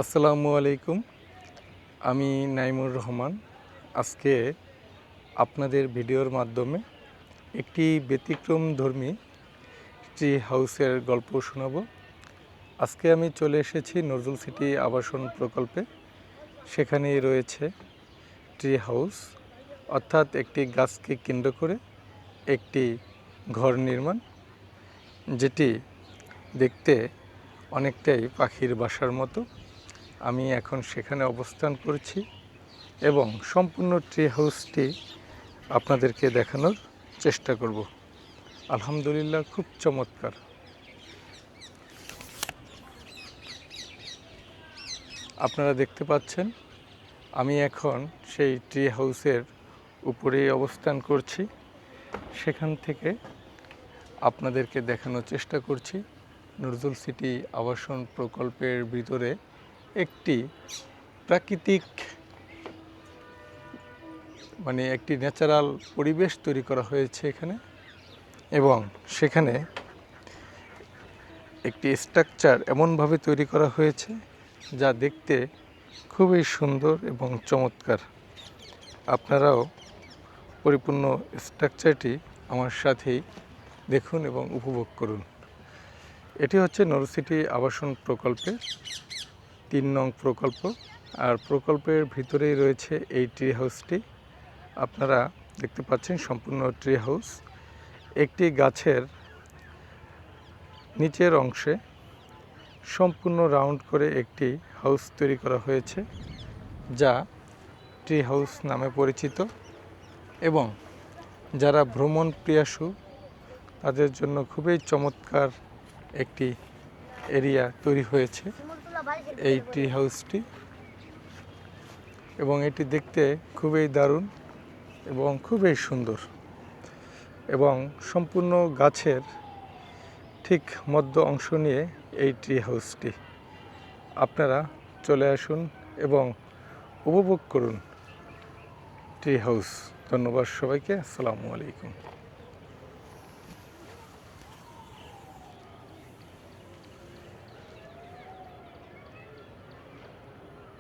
আসসালামু আলাইকুম। আমি নাইমুর রহমান। আজকে আপনাদের ভিডিওর মাধ্যমে একটি ব্যতিক্রমধর্মী ট্রি হাউসের গল্প শোনাবো। আজকে আমি চলে এসেছি নজরুল সিটি আবাসন প্রকল্পে। সেখানেই রয়েছে ট্রি হাউস, অর্থাৎ একটি গাছকে কেন্দ্র করে একটি ঘর নির্মাণ, যেটি দেখতে অনেকটাই পাখির বাসার মতো। আমি এখন সেখানে অবস্থান করছি এবং সম্পূর্ণ ট্রি হাউসটি আপনাদেরকে দেখানোর চেষ্টা করব। আলহামদুলিল্লাহ, খুব চমৎকার। আপনারা দেখতে পাচ্ছেন আমি এখন সেই ট্রি হাউসের উপরেই অবস্থান করছি। সেখান থেকে আপনাদেরকে দেখানোর চেষ্টা করছি নজরুল সিটি আবাসন প্রকল্পের ভিতরে একটি প্রাকৃতিক একটি ন্যাচারাল পরিবেশ তৈরি করা হয়েছে এখানে, এবং সেখানে একটি স্ট্রাকচার এমনভাবে তৈরি করা হয়েছে যা দেখতে খুবই সুন্দর এবং চমৎকার। আপনারাও পরিপূর্ণ স্ট্রাকচারটি আমার সাথেই দেখুন এবং উপভোগ করুন। এটি হচ্ছে নজরুল সিটি আবাসন প্রকল্পের ৩ নং প্রকল্প, আর প্রকল্পের ভিতরেই রয়েছে এই ট্রি হাউসটি। আপনারা দেখতে পাচ্ছেন সম্পূর্ণ ট্রি হাউস। একটি গাছের নিচের অংশে সম্পূর্ণ রাউন্ড করে একটি হাউস তৈরি করা হয়েছে, যা ট্রি হাউস নামে পরিচিত। এবং যারা ভ্রমণ প্রিয়াসু তাদের জন্য খুবই চমৎকার একটি এরিয়া তৈরি হয়েছে এই ট্রি হাউসটি, এবং এটি দেখতে খুবই দারুণ এবং খুবই সুন্দর। এবং সম্পূর্ণ গাছের ঠিক মধ্য অংশ নিয়ে এই ট্রি হাউসটি। আপনারা চলে আসুন এবং উপভোগ করুন ট্রি হাউস। ধন্যবাদ সবাইকে। আসসালামু আলাইকুম।